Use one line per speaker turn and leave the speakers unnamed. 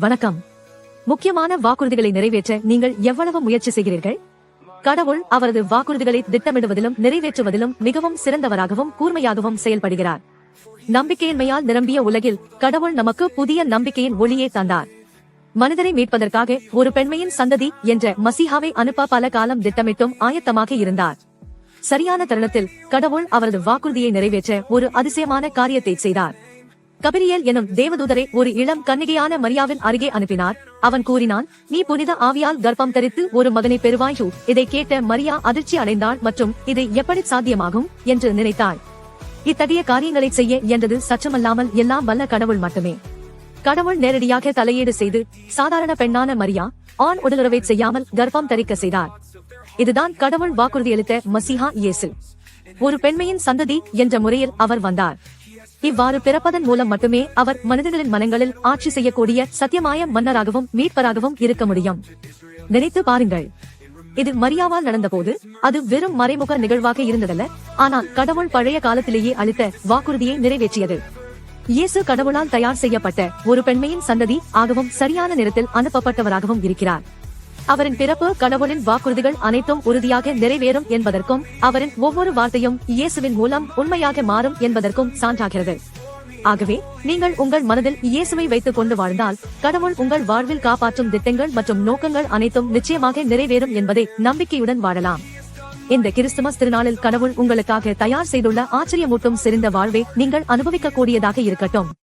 வணக்கம். முக்கியமான வாக்குறுதிகளை நிறைவேற்ற நீங்கள் எவ்வளவு முயற்சி செய்கிறீர்கள்? கடவுள் அவரது வாக்குறுதிகளை திட்டமிடுவதிலும் நிறைவேற்றுவதிலும் மிகவும் சிறந்தவராகவும் கூர்மையாகவும் செயல்படுகிறார். நம்பிக்கையின்மையால் நிரம்பிய உலகில் கடவுள் நமக்கு புதிய நம்பிக்கையின் ஒளியை தந்தார். மனிதரை மீட்பதற்காக ஒரு பெண்மையின் சந்ததி என்ற மசீஹாவை அனுப்ப பல காலம் திட்டமிட்டும் ஆயத்தமாக இருந்தார். சரியான தருணத்தில் கடவுள் அவரது வாக்குறுதியை நிறைவேற்ற ஒரு அதிசயமான காரியத்தை செய்தார். கபிரியேல் எனும் தேவதூதரை ஒரு இளம் கன்னிகையான மரியாவின் அருகே அனுப்பினார். அவன் கூறினான், நீ புனித ஆவியால் கர்ப்பம் தரித்து ஒரு மகனை பெறுவாய். இதை கேட்ட மரியா அதிர்ச்சி அடைந்தாள் மற்றும் இதை எப்படி சாத்தியமாகும் என்று நினைத்தாள். இத்தகைய காரியங்களை செய்ய இயன்றது சற்றமல்லாமல் எல்லாம் வல்ல கடவுள் மட்டுமே. கடவுள் நேரடியாக தலையீடு செய்து சாதாரண பெண்ணான மரியா ஆண் உடலுறவை செய்யாமல் கர்ப்பம் தரிக்க செய்தார். இதுதான் கடவுள் வாக்குறுதியளித்த மசீஹா இயேசு. ஒரு பெண்மையின் சந்ததி என்ற முறையில் அவர் வந்தார். இவ்வாறு பிறப்பதன் மூலம் மட்டுமே அவர் மனிதர்களின் மனங்களில் ஆட்சி செய்யக்கூடிய சத்தியமாய மன்னராகவும் மீட்பராகவும் இருக்க முடியும். நினைத்து பாருங்கள், இது மரியாவால் நடந்தபோது அது வெறும் மறைமுக நிகழ்வாக இருந்ததல்ல, ஆனால் கடவுள் பழைய காலத்திலேயே அளித்த வாக்குறுதியை நிறைவேற்றியது. இயேசு கடவுளால் தயார் செய்யப்பட்ட ஒரு பெண்மையின் சந்ததி ஆகவும் சரியான நேரத்தில் அனுப்பப்பட்டவராகவும் இருக்கிறார். அவரின் பிறப்பு கடவுளின் வாக்குறுதிகள் அனைத்தும் உறுதியாக நிறைவேறும் என்பதற்கும் அவரின் ஒவ்வொரு வார்த்தையும் இயேசுவின் மூலம் உண்மையாக மாறும் என்பதற்கும் சான்றாகிறது. ஆகவே நீங்கள் உங்கள் மனதில் இயேசுவை வைத்துக் கொண்டு வாழ்ந்தால் கடவுள் உங்கள் வாழ்வில் காப்பாற்றும் திட்டங்கள் மற்றும் நோக்கங்கள் அனைத்தும் நிச்சயமாக நிறைவேறும் என்பதை நம்பிக்கையுடன் வாழலாம். இந்த கிறிஸ்துமஸ் திருநாளில் கடவுள் உங்களுக்காக தயார் செய்துள்ள ஆச்சரியமூட்டும் சிறந்த வாழ்வை நீங்கள் அனுபவிக்க கூடியதாக இருக்கட்டும்.